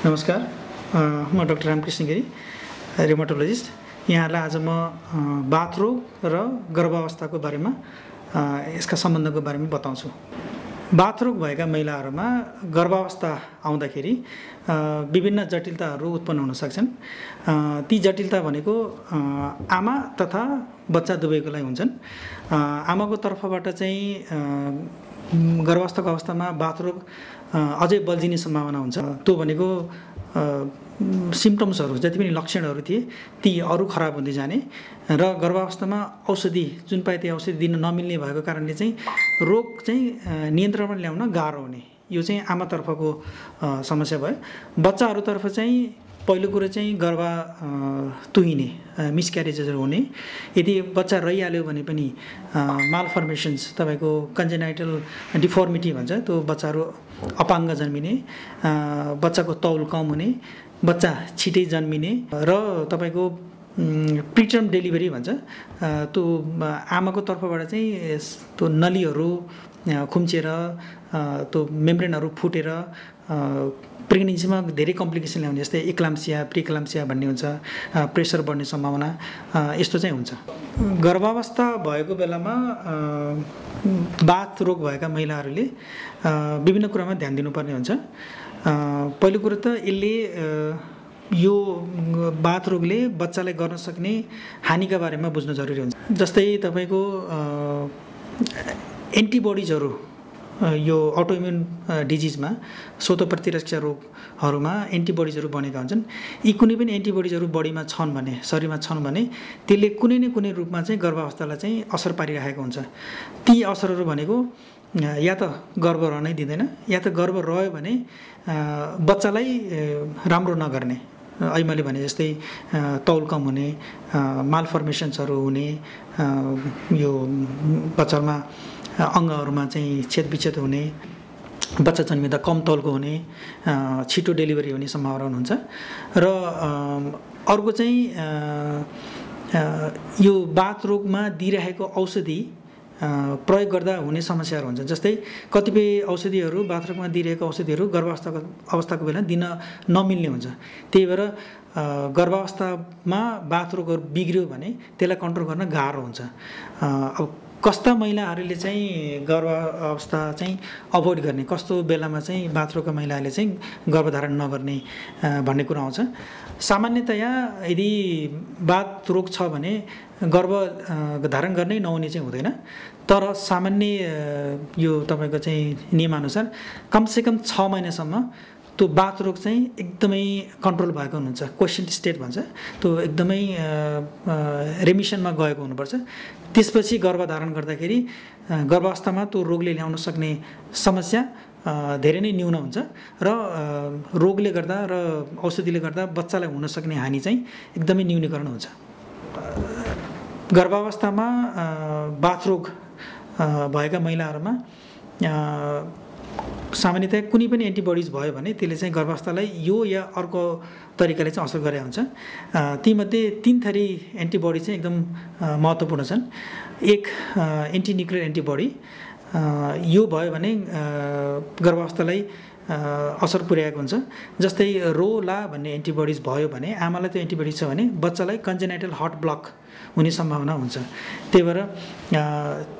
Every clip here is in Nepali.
नमस्कार, म डाक्टर रामकृष्ण गिरी, रेमाटोलोजिस्ट। यहाँलाई आज म बाथरोग र गर्भावस्थाको बारेमा यसका सम्बन्धको बारेमा बताउँछु। बाथरोग भएका महिलाहरूमा गर्भावस्था आउँदाखेरि विभिन्न जटिलताहरू उत्पन्न हुन सक्छन्। ती जटिलता भनेको आमा तथा बच्चा दुवैको लागि हुन्छन्। आमाको तर्फबाट चाहिँ गर्भावस्थाको अवस्थामा बाथरोग अझै बल्झिने सम्भावना हुन्छ। त्यो भनेको सिम्पटम्सहरू जति पनि लक्षणहरू थिए ती अरू खराब हुँदै जाने र गर्भावस्थामा औषधि जुन पाए त्यो औषधि दिन नमिल्ने भएको कारणले चाहिँ रोग चाहिँ नियन्त्रणमा ल्याउन गाह्रो हुने, यो चाहिँ आमातर्फको समस्या भयो। बच्चाहरूतर्फ चाहिँ पहिलो कुरो चाहिँ गर्भ तुहिने, मिसक्यारेजेसहरू हुने। यदि बच्चा रहिहाल्यो भने पनि मालफर्मेसन्स, तपाईँको कन्जेनाइटल डिफर्मिटी भन्छ, त्यो बच्चाहरू अपाङ्ग जन्मिने, बच्चाको तौल कम हुने, बच्चा छिटै जन्मिने र तपाईँको प्रिटर्म डेलिभरी भन्छ, त्यो आमाको तर्फबाट चाहिँ त्यो नलीहरू खुम्चिएर त्यो मेम्ब्रेनहरू फुटेर प्रेग्नेन्सीमा धेरै कम्प्लिकेसन ल्याउने, जस्तै एक्लाम्सिया, प्रिक्लाम्सिया भन्ने हुन्छ, प्रेसर बढ्ने सम्भावना यस्तो चाहिँ हुन्छ। गर्भावस्था भएको बेलामा बाथ रोग भएका महिलाहरूले विभिन्न कुरामा ध्यान दिनुपर्ने हुन्छ। पहिलो कुरो त यसले यो बाथ रोगले बच्चालाई गर्न सक्ने हानिका बारेमा बुझ्नु जरुरी हुन्छ। जस्तै तपाईँको एन्टिबडिजहरू यो अटोइम्युन डिजिजमा, स्वतः प्रतिरक्षा रोगहरूमा एन्टिबडिजहरू बनेका हुन्छन्। यी कुनै पनि एन्टिबडिजहरू बडीमा छन् भने, शरीरमा छन् भने त्यसले कुनै न कुनै रूपमा चाहिँ गर्भावस्थालाई चाहिँ असर पारिरहेको हुन्छ। ती असरहरू भनेको या त गर्भ रहनै दिँदैन, या त गर्भ रह्यो भने बच्चालाई राम्रो नगर्ने, अहिले मैले भने जस्तै तौल कम हुने, मालफर्मेसन्सहरू हुने, यो बच्चामा अङ्गहरूमा चाहिँ छेदविच्छेद हुने, बच्चा जन्मिँदा कम तौलको हुने, छिटो डेलिभरी हुने सम्भावना हुन्छ। र अर्को चाहिँ यो बाथ रोगमा दिइरहेको औषधि प्रयोग गर्दा हुने समस्याहरू हुन्छ। जस्तै कतिपय औषधिहरू, बाथरुममा दिइरहेको औषधिहरू अवस्थाको बेला दिन नमिल्ने हुन्छ। त्यही भएर गर्भावस्थामा बाथरोगहरू बिग्रियो भने त्यसलाई कन्ट्रोल गर्न गाह्रो हुन्छ। अब कस्ता महिलाहरूले चाहिँ गर्भावस्था चाहिँ अभोइड गर्ने, कस्तो बेलामा चाहिँ बाथरोगका महिलाहरूले चाहिँ गर्भधारण नगर्ने भन्ने कुरा आउँछ। सामान्यतया यदि बाथरोग छ भने गर्भधारण गर्नै नहुने चाहिँ हुँदैन, तर सामान्य यो तपाईँको चाहिँ नियमअनुसार कमसेकम 6 महिनासम्म त्यो बाथरोग चाहिँ एकदमै कन्ट्रोल भएको हुनुहुन्छ, क्वेसन स्टेट भन्छ, त्यो एकदमै रेमिसनमा गएको हुनुपर्छ। त्यसपछि गर्भधारण गर्दाखेरि गर्भावस्थामा त्यो रोगले ल्याउन सक्ने समस्या धेरै नै न्यून हुन्छ र रोगले गर्दा र औषधिले गर्दा बच्चालाई हुन सक्ने हानि चाहिँ एकदमै न्यूनीकरण हुन्छ। गर्भावस्थामा बाथरोग भएका महिलाहरूमा सामान्यतया कुनै पनि एन्टिबडिज भयो भने त्यसले चाहिँ गर्भावस्थालाई यो या अर्को तरिकाले चाहिँ असर गरेको हुन्छ। तीमध्ये 3 थरी एन्टिबडी चाहिँ एकदम महत्त्वपूर्ण छन्। एक एन्टी न्युक्लियर एन्टिबडी, यो भयो भने गर्भावस्थालाई असर पुर्याएको हुन्छ। जस्तै रोला भन्ने एन्टिबडिज भयो भने, आमालाई त्यो एन्टिबडी छ भने बच्चालाई कन्जेनाइटल हार्ट ब्लक हुने सम्भावना हुन्छ। त्यही भएर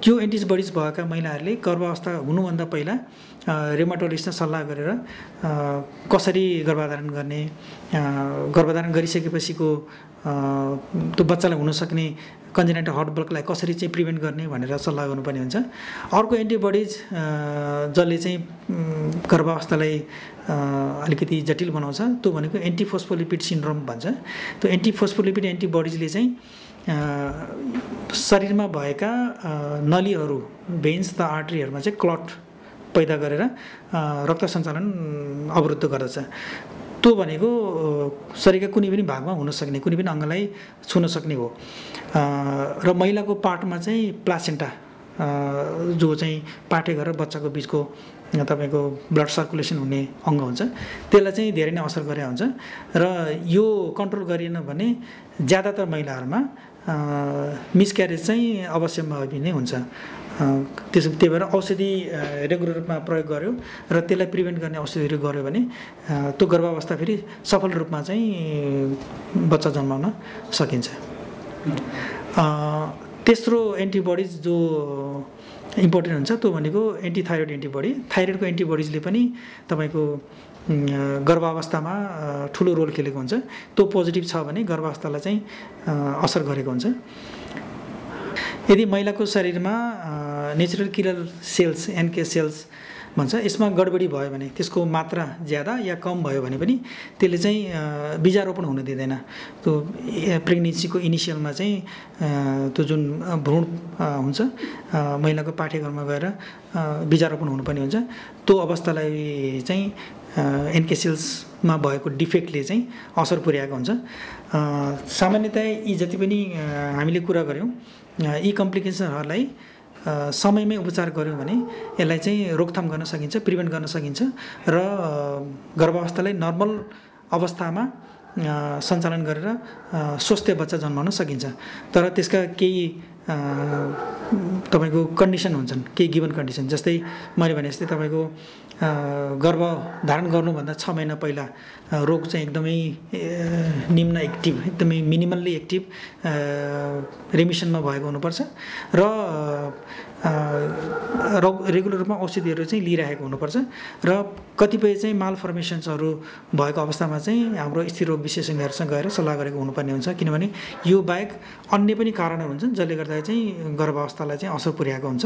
त्यो एन्टिबडिज भएका महिलाहरूले गर्भावस्था हुनुभन्दा पहिला रेमाटोलोजिस्टसँग सल्लाह गरेर कसरी गर्भधारण गर्ने, गर्भधारण गरिसकेपछिको त्यो बच्चालाई हुन सक्ने कन्जेनाइटल हार्ट ब्लकलाई कसरी चाहिँ प्रिभेन्ट गर्ने भनेर सल्लाह गर्नुपर्ने हुन्छ। अर्को एन्टिबडिज जसले चाहिँ गर्भावस्थालाई अलिकति जटिल बनाउँछ त्यो भनेको एन्टिफोस्फोलिपिड सिन्ड्रोम भन्छ। त्यो एन्टिफोस्फोलिपिड एन्टिबडिजले चाहिँ शरीरमा भएका नलीहरू, भेन्स तथा आर्टरीहरूमा चाहिँ क्लट पैदा गरेर रक्त सञ्चालन अवरुद्ध गर्दछ। त्यो भनेको शरीरका कुनै पनि भागमा हुन सक्ने, कुनै पनि अङ्गलाई छुन सक्ने हो। र महिलाको पार्टमा चाहिँ प्लासेन्टा, जो चाहिँ पाठे गरेर बच्चाको बिचको तपाईँको ब्लड सर्कुलेसन हुने अङ्ग हुन्छ, त्यसलाई चाहिँ धेरै नै असर गरेको हुन्छ। र यो कन्ट्रोल गरिएन भने ज्यादातर महिलाहरूमा मिसक्यारेज चाहिँ अवश्यम्भावी नै हुन्छ। त्यही भएर औषधि रेगुलर रूपमा प्रयोग गर्यो र त्यसलाई प्रिभेन्ट गर्ने औषधिहरू गर्यो भने त्यो गर्भावस्था फेरि सफल रूपमा चाहिँ बच्चा जन्माउन सकिन्छ। तेस्रो एन्टिबडिज जो इम्पोर्टेन्ट हुन्छ त्यो भनेको एन्टिथाइरोइड एन्टिबडी। थाइरोइडको एन्टिबडिजले पनि तपाईँको गर्भावस्थामा ठुलो रोल खेलेको हुन्छ। त्यो पोजिटिभ छ भने गर्भावस्थालाई चाहिँ असर गरेको हुन्छ। यदि महिलाको शरीरमा natural killer cells NK cells भन्छ यसमा गडबडी भयो भने त्यसको मात्रा ज्यादा या कम भयो भने पनि त्यसले चाहिँ बीजारोपण हुन दिँदैन। त्यो प्रेग्नेन्सीको इनिसियलमा चाहिँ त्यो जुन भ्रूण हुन्छ महिलाको पाठेघरमा गएर बीजारोपण हुनुपर्ने हुन्छ। त्यो अवस्थालाई चाहिँ एनके सेल्समा भएको डिफेक्टले चाहिँ असर पुर्याएको हुन्छ। सामान्यतया यी जति पनि हामीले कुरा गऱ्यौँ यी कम्प्लिकेसनहरूलाई समयमै उपचार गऱ्यौँ भने यसलाई चाहिँ रोकथाम गर्न सकिन्छ, प्रिभेन्ट गर्न सकिन्छ र गर्भावस्थालाई नर्मल अवस्थामा सञ्चालन गरेर स्वस्थ बच्चा जन्माउन सकिन्छ। तर त्यसका केही तपाईँको कन्डिसन हुन्छन्, केही गिभन कन्डिसन। जस्तै मैले भने जस्तै तपाईँको गर्भ धारण गर्नुभन्दा 6 महिना पहिला रोग चाहिँ एकदमै निम्न एक्टिभ, एकदमै मिनिमल्ली एक्टिभ रिमिसनमा भएको हुनुपर्छ र रेगुलर रूपमा औषधिहरू चाहिँ लिइरहेको हुनुपर्छ र कतिपय चाहिँ मालफर्मेसन्सहरू भएको अवस्थामा चाहिँ हाम्रो स्त्रीरोग विशेषज्ञहरूसँग गएर सल्लाह गरेको हुनुपर्ने हुन्छ। किनभने यो बाहेक अन्य पनि कारणहरू हुन्छन् जसले गर्दा चाहिँ गर्भावस्थालाई चाहिँ असर पुर्याएको हुन्छ।